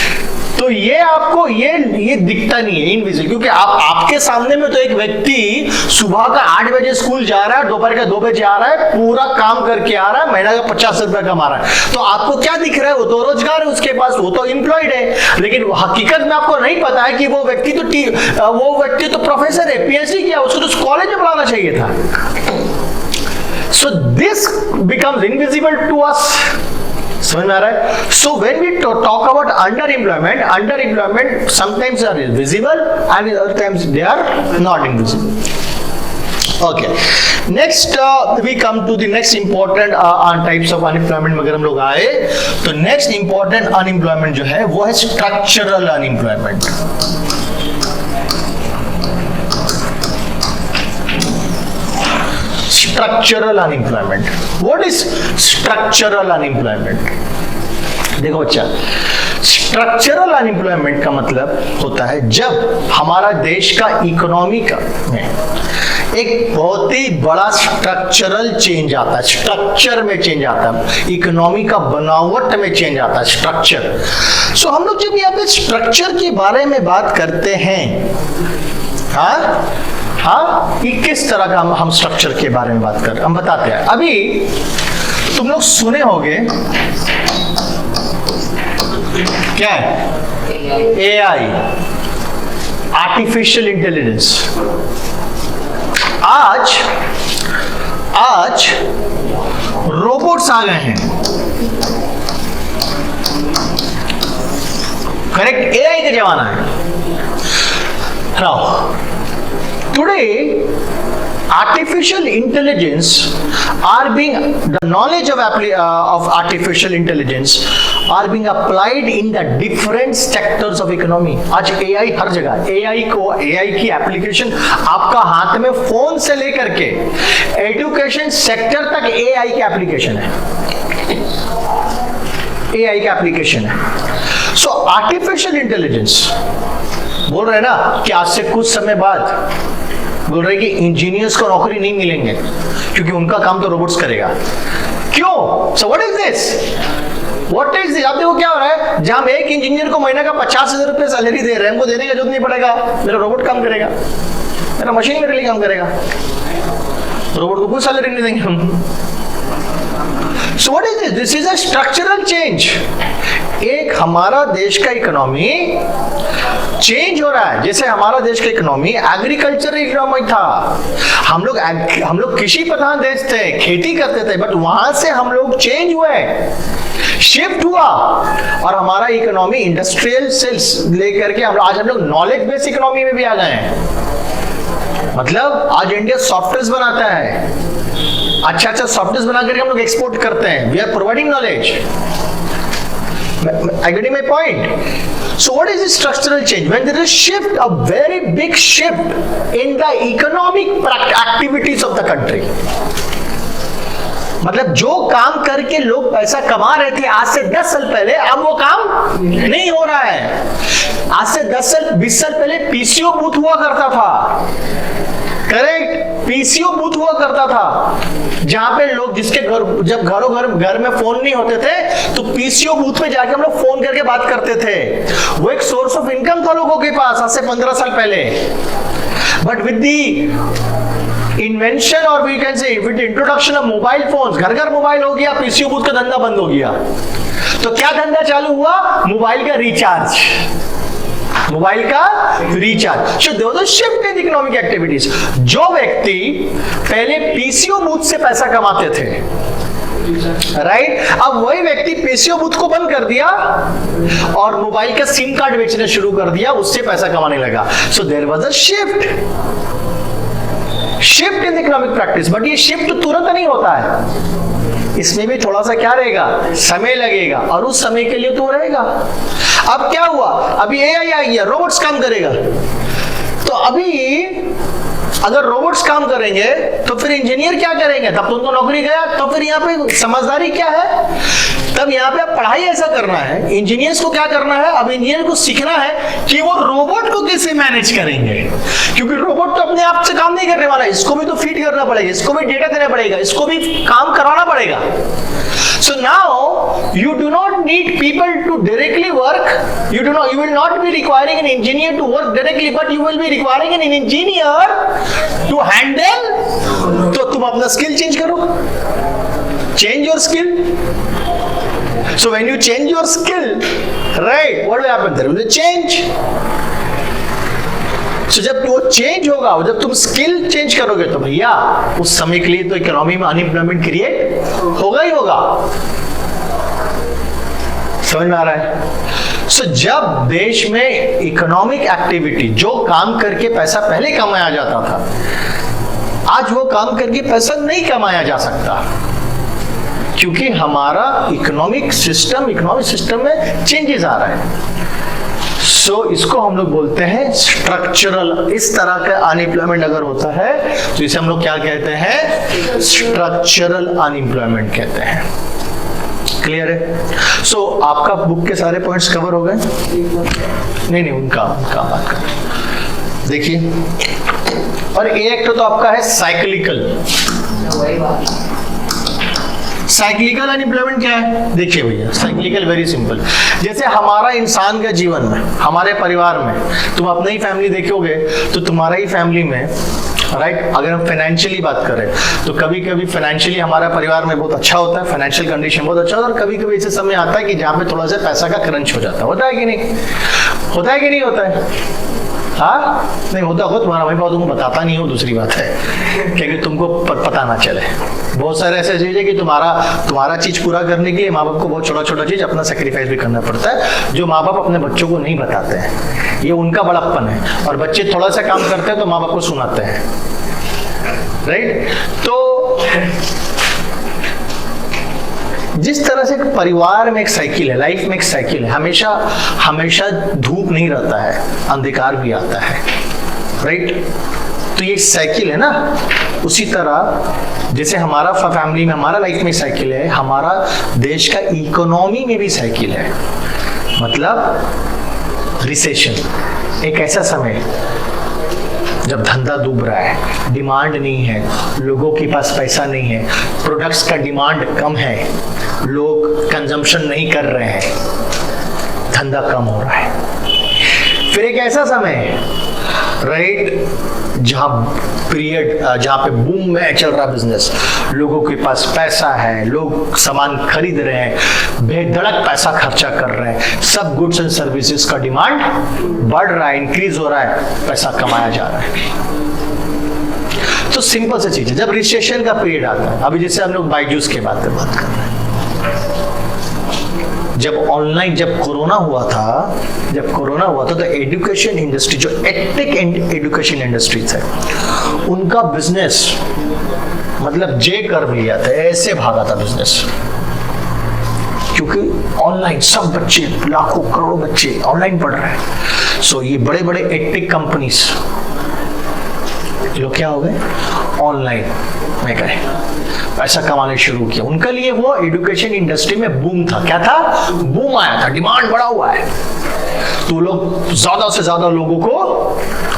तो ये आपको ये दिखता नहीं है इनविजिबल, क्योंकि आपके सामने में तो एक व्यक्ति सुबह का 8 बजे स्कूल जा रहा है, दोपहर का 2 बजे आ रहा है, पूरा काम करके आ रहा है, महीना का 50 रुपया कमा रहा है. तो आपको क्या दिख रहा है? वो तो रोजगार है उसके पास, वो तो एम्प्लॉयड है, लेकिन हकीकत में आपको नहीं पता है कि वो व्यक्ति तो प्रोफेसर है, पीएचडी किया, उसको तो कॉलेज में पढ़ाना चाहिए था. So this becomes invisible to us. समझ में आ रहा है? So when we talk about under sometimes are visible and other times they are not invisible. Okay, next we come to the next important types of unemployment. अगर हम लोग आए तो next important unemployment जो है वो है structural unemployment. Structural unemployment. What is structural unemployment? देखो बच्चा, स्ट्रक्चरल अनएम्प्लॉयमेंट का मतलब होता है जब हमारा देश का इकोनॉमी का में एक बहुत ही बड़ा स्ट्रक्चरल चेंज आता है, स्ट्रक्चर में चेंज आता है, इकोनॉमी का बनावट में चेंज आता है, स्ट्रक्चर. सो हम लोग जब यहाँ पे स्ट्रक्चर के बारे में बात करते हैं, हाँ, कि किस तरह का हम स्ट्रक्चर के बारे में बात कर रहे हैं, हम बताते हैं. अभी तुम लोग सुने होंगे क्या है? AI, artificial intelligence. आज रोबोट्स आ गए हैं, करेक्ट? एआई का जमाना है. Now today artificial intelligence are being the knowledge of artificial intelligence are being applied in the different sectors of economy. आज AI हर जगह, AI की एप्लीकेशन आपका हाथ में फोन से लेकर के एजुकेशन सेक्टर तक AI की एप्लीकेशन है, AI की एप्लीकेशन है. सो आर्टिफिशियल इंटेलिजेंस बोल रहे हैं ना कि आज से कुछ समय बाद बोल रहे कि इंजीनियर्स को नौकरी नहीं मिलेंगे क्योंकि उनका काम तो रोबोट्स करेगा. क्यों? So what is this? आप देखो क्या हो रहा है, जहां एक इंजीनियर को महीने का 50,000 रुपए सैलरी दे रहे हैं, उनको देने का जरूरत नहीं पड़ेगा, मेरा रोबोट काम करेगा, मेरा मशीन मेरे लिए काम करेगा, रोबोट को कोई सैलरी नहीं देंगे हम. So what is this? This is a structural change. एक हमारा देश का इकोनॉमी चेंज हो रहा है. जैसे हमारा देश का इकोनॉमी एग्रीकल्चर इकोनॉमी था, हम लोग कृषि प्रधान देश थे, खेती करते थे, बट वहां से हम लोग चेंज हुए, शिफ्ट हुआ, और हमारा इकोनॉमी इंडस्ट्रियल सेल्स लेकर के आज हम लोग नॉलेज बेस्ड इकोनॉमी में भी आ गए हैं. मतलब आज इंडिया सॉफ्टवेयर बनाता है, अच्छा सॉफ्टवेयर बना करके हम लोग एक्सपोर्ट करते हैं. We are providing knowledge. I getting my point? So what is the structural change? When there is shift, a very big shift in the economic activities of the country. मतलब जो काम करके लोग पैसा कमा रहे थे आज से 10 साल पहले, अब वो काम नहीं हो रहा है. आज से 10 साल 20 साल पहले पीसीओ बूथ हुआ करता था, करेक्ट? पीसीओ बूथ हुआ करता था जहां पे लोग जिसके जब घर में फोन नहीं होते थे तो पीसीओ बूथ में जाके हम लोग फोन करके बात करते थे. वो एक सोर्स ऑफ इनकम था लोगों के पास आज से 15 साल पहले. बट विद दी इन्वेंशन और we can say with the introduction of mobile phones, घर घर मोबाइल हो गया, पीसीओ बूथ का धंधा बंद हो गया. तो क्या धंधा चालू हुआ? मोबाइल का recharge. So there was a shift in economic activities. जो व्यक्ति पहले पीसीओ बूथ से पैसा कमाते थे, राइट? अब वही व्यक्ति पीसीओ बूथ को बंद कर दिया और मोबाइल का सिम कार्ड बेचना शुरू कर दिया, उससे पैसा कमाने लगा. So there was a shift in economic practice. But ये शिफ्ट तुरंत नहीं होता है, इसमें भी थोड़ा सा क्या रहेगा, समय लगेगा, और उस समय के लिए तो रहेगा. अब क्या हुआ, अभी एआई आ गया, रोबोट्स काम करेगा. तो अभी अगर रोबोट्स काम करेंगे तो फिर इंजीनियर क्या करेंगे, तब तो उनको नौकरी गया. तो फिर यहाँ पे समझदारी क्या है, तब यहाँ पे पढ़ाई ऐसा करना है, इंजीनियर्स को क्या करना है, अब इंजीनियर को सीखना है कि वो रोबोट को कैसे मैनेज करेंगे, क्योंकि रोबोट तो अपने आप से काम नहीं करने वाला है, इसको भी तो फीड करना पड़ेगा, इसको भी डेटा देना पड़ेगा, इसको भी काम करवाना पड़ेगा. So now you do not need people to directly work. You will not be requiring an engineer to work directly, but you will be requiring an engineer to handle. तो तुम अपना स्किल चेंज करो, change your skill. So when you change your skill, right, what will happen? There will be change. So जब वो change होगा, जब तुम skill change करोगे तो भैया उस समय के लिए तो इकोनॉमी में अनएम्प्लॉयमेंट क्रिएट होगा ही होगा. समझ में आ रहा है? So जब देश में इकोनॉमिक एक्टिविटी, जो काम करके पैसा पहले कमाया जाता था, आज वो काम करके पैसा नहीं कमाया जा सकता, क्योंकि हमारा इकोनॉमिक सिस्टम में चेंजेस आ रहा है. सो इसको हम लोग बोलते हैं स्ट्रक्चरल. इस तरह का अनएम्प्लॉयमेंट अगर होता है तो इसे हम लोग क्या कहते हैं, स्ट्रक्चरल अनएम्प्लॉयमेंट कहते हैं. क्लियर है? सो आपका बुक के सारे पॉइंट्स कवर हो गए? नहीं, उनका बात कर. देखिए, और एक तो आपका है साइक्लिकल. साइक्लिकल अनएम्प्लॉयमेंट क्या है? देखिए भैया, साइक्लिकल वेरी सिंपल. जैसे हमारा इंसान का जीवन में, हमारे परिवार में, तुम अपनी ही फैमिली देखोगे तो तुम्हारा ही फैमिली में, राइट, अगर हम फाइनेंशियली बात करें तो कभी कभी फाइनेंशियली हमारा परिवार में बहुत अच्छा होता है, फाइनेंशियल कंडीशन बहुत अच्छा होता है, और कभी कभी ऐसे समय आता है कि जहाँ पे थोड़ा सा पैसा का क्रंच हो जाता है. होता है कि नहीं? होता है कि नहीं होता है? हाँ, नहीं होता हो, तुम्हारा भाई तुमको बताता नहीं हो, दूसरी बात है, क्योंकि तुमको पता ना चले. बहुत सारे ऐसे चीज है कि तुम्हारा चीज पूरा करने के लिए माँ बाप को बहुत छोटा छोटा चीज अपना सेक्रीफाइस भी करना पड़ता है, जो माँ बाप अपने बच्चों को नहीं बताते हैं. ये उनका बड़प्पन है, और बच्चे थोड़ा सा काम करते हैं तो माँ बाप को सुनाते हैं. राइट? तो जिस तरह से परिवार में एक साइकिल है, लाइफ में एक साइकिल है, हमेशा धूप नहीं रहता है, अंधकार भी आता है. राइट? तो ये साइकिल है ना. उसी तरह जैसे हमारा फैमिली में, हमारा लाइफ में साइकिल है, हमारा देश का इकोनॉमी में भी साइकिल है. मतलब रिसेशन, एक ऐसा समय जब धंधा डूब रहा है, डिमांड नहीं है, लोगों के पास पैसा नहीं है, प्रोडक्ट्स का डिमांड कम है, लोग कंजम्पशन नहीं कर रहे हैं, धंधा कम हो रहा है. फिर एक ऐसा समय है, राइट, जहाँ पे बूम में चल रहा बिजनेस, लोगों के पास पैसा है, लोग सामान खरीद रहे हैं, बेधड़क पैसा खर्चा कर रहे हैं, सब गुड्स एंड सर्विसेज का डिमांड बढ़ रहा है, इंक्रीज हो रहा है, पैसा कमाया जा रहा है. तो सिंपल सी चीज है, जब रिसेशन का पीरियड आता है, अभी जैसे हम लोग बायजूस के बात कर रहे हैं, जब कोरोना हुआ था तो एजुकेशन इंडस्ट्री, जो एडटेक एजुकेशन इंडस्ट्री थे, उनका बिजनेस मतलब जे कर्व लिया था, ऐसे भागा था बिजनेस, क्योंकि ऑनलाइन सब बच्चे, लाखों करोड़ों बच्चे ऑनलाइन पढ़ रहे हैं. सो ये बड़े बड़े एडटेक कंपनीज लोग क्या हो गए, ऑनलाइन में गए, पैसा कमाने शुरू किया. उनके लिए वो एजुकेशन इंडस्ट्री में बूम था. क्या था? बूम आया था, डिमांड बढ़ा हुआ है, तो लोग ज्यादा से ज्यादा लोगों को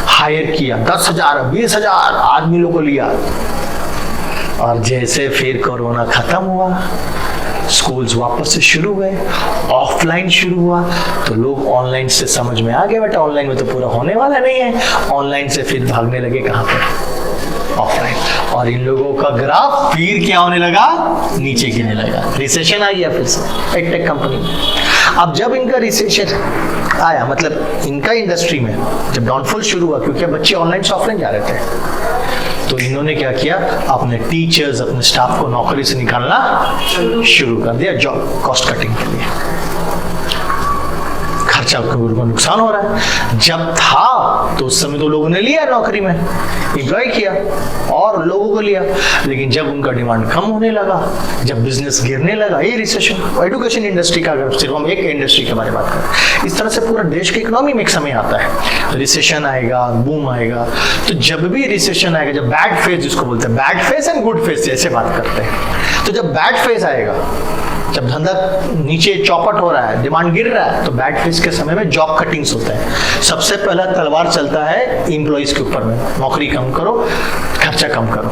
हायर किया, 10,000 20,000 आदमी को लिया. और जैसे फिर कोरोना खत्म हुआ, स्कूल्स वापस से शुरू हुए, ऑफलाइन शुरू हुआ, तो लोग ऑनलाइन से समझ में आ गए, बट ऑनलाइन में तो पूरा होने वाला नहीं है. ऑनलाइन से फिर भागने लगे कहाँ पर? ऑफलाइन. और इन लोगों का ग्राफ फिर क्या होने लगा? नीचे गिरने लगा. रिसेशन आ गया फिर से एडटेक कंपनी में. अब जब इनका रिसेशन आया, मतलब इनका इंडस्ट्री में जब डाउनफॉल शुरू हुआ, क्योंकि बच्चे ऑनलाइन से ऑफलाइन जा रहे थे, तो इन्होंने क्या किया, अपने टीचर्स, अपने स्टाफ को नौकरी से निकालना शुरू कर दिया जॉब कॉस्ट कटिंग के लिए। खर्चा को नुकसान हो रहा है। जब था तो उस समय तो लोगों ने लिया नौकरी में, एम्प्लॉय किया और लोगों को लिया, लेकिन जब उनका डिमांड कम होने लगा, जब बिजनेस गिरने लगा, ये रिसेशन, एजुकेशन इंडस्ट्री का अगर सिर्फ हम एक इंडस्ट्री के बारे में बात करें, इस तरह से पूरा देश की इकोनॉमी में एक समय आता है, रिसेशन आएगा, बूम आएगा। तो जब भी रिसेशन आएगा, जब बैड फेज जिसको बोलते हैं, bad phase and good phase जैसे बात करते हैं, तो जब बैड फेज आएगा, जब धंधा नीचे चौपट हो रहा है, डिमांड गिर रहा है, तो बैड फेज के समय में जॉब कटिंग्स होता है। सबसे पहला तलवार चलता है एम्प्लॉइज के ऊपर में, नौकरी कम करो, खर्चा कम करो।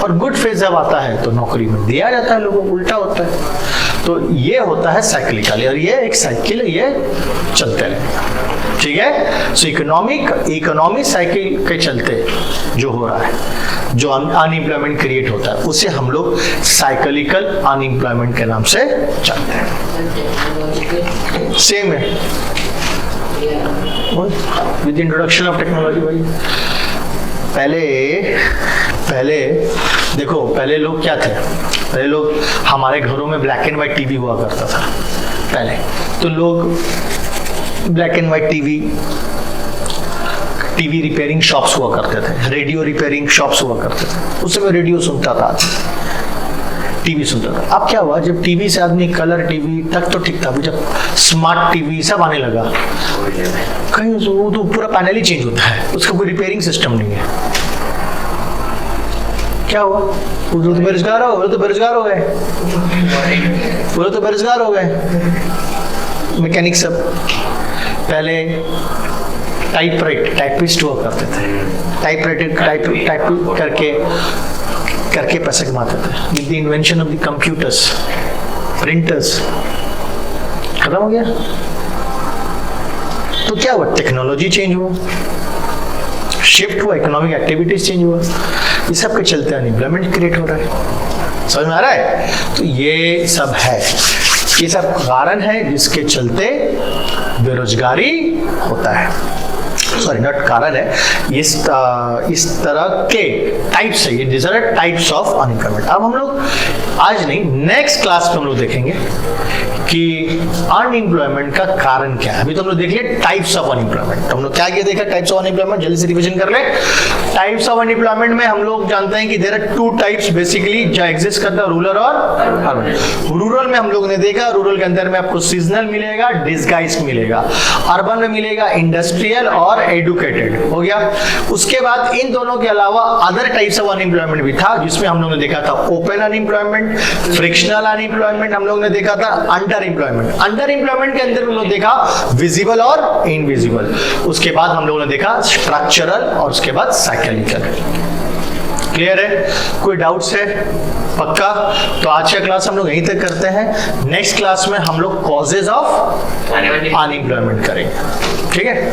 और गुड फेज जब आता है तो नौकरी में दिया जाता है, लोगों को उल्टा होता है। तो ये होता है साइक्लिकली, और ये एक साइकिल है, ये चलते रहेगा। ठीक है। सो इकोनॉमिक साइकिल के चलते जो हो रहा है, जो अनएम्प्लॉयमेंट क्रिएट होता है, उसे हम लोग साइक्लिकल अनएम्प्लॉयमेंट के नाम से जानते हैं। सेम है विद इंट्रोडक्शन ऑफ टेक्नोलॉजी। भाई पहले देखो, पहले लोग क्या थे, पहले लोग, हमारे घरों में ब्लैक एंड व्हाइट टीवी हुआ करता था पहले, तो लोग black and white TV repairing shops हुआ करते थे, रेडियो रिपेयरिंग शॉप्स हुआ करते थे। उस समय रेडियो सुनता था, टीवी सुनता था। अब क्या हुआ, जब टीवी से आदमी, कलर टीवी तक तो ठीक था, जब स्मार्ट टीवी सब आने लगा, कहीं वो तो पूरा पैनल ही चेंज होता है, उसका कोई रिपेयरिंग सिस्टम नहीं है। क्या हुआ, वो तो बेरोजगार हो गए, वो तो बेरोजगार हो गए मैकेनिक सब। पहले टाइपिस्ट हुआ करते थे, टाइप करके पैसे कमाते थे। With the invention of the computers, printers खत्म हो गया। तो क्या हुआ, टेक्नोलॉजी चेंज हुआ, शिफ्ट हुआ, इकोनॉमिक एक्टिविटीज चेंज हुआ, ये सब के चलते अनएम्प्लॉयमेंट क्रिएट हो रहा है। समझ में आ रहा है? तो ये सब है, ये सब कारण है जिसके चलते बेरोजगारी होता है। सॉरी, नॉट कारण है, इस तरह के टाइप्स है, ये this are types of unemployment. अब हम लोग आज नहीं, नेक्स्ट क्लास में हम लोग देखेंगे कि अनएम्प्लॉयमेंट का कारण क्या है। अभी तो हम लोग देख लिए टाइप्स ऑफ अनएम्प्लॉयमेंट, हम लोग क्या देखा, टाइप्स ऑफ अनएम्प्लॉयमेंट, जल्दी से रिवीजन कर ले। टाइप्स ऑफ अनएम्प्लॉयमेंट में हम लोग जानते हैं कि there are two types basically जो एग्जिस्ट करता है, रूरल और अर्बन। रूरल में हम लोग ने देखा, रूरल के अंदर में आपको सीजनल मिलेगा, डिस्गाइज मिलेगा। अर्बन में मिलेगा इंडस्ट्रियल और एडुकेटेड, हो गया। उसके बाद इन दोनों के अलावा अदर टाइप्स ऑफ अनएम्प्लॉयमेंट भी था, जिसमें हम लोग ने देखा था ओपन अनएम्प्लॉयमेंट, फ्रिक्शनल अनएम्प्लॉयमेंट, हम लोग ने देखा था अंडर एम्प्लॉयमेंट। अंडर एम्प्लॉयमेंट के अंदर हम लोग देखा विजिबल और इनविजिबल। उसके बाद हम लोगों ने देखा स्ट्रक्चरल और उसके बाद साइक्लिकल। क्लियर है? कोई डाउट्स है? पक्का? तो आज का क्लास हम लोग यहीं तक करते हैं। नेक्स्ट क्लास में हम लोग कॉजेज ऑफ अनएम्प्लॉयमेंट करेंगे। ठीक है?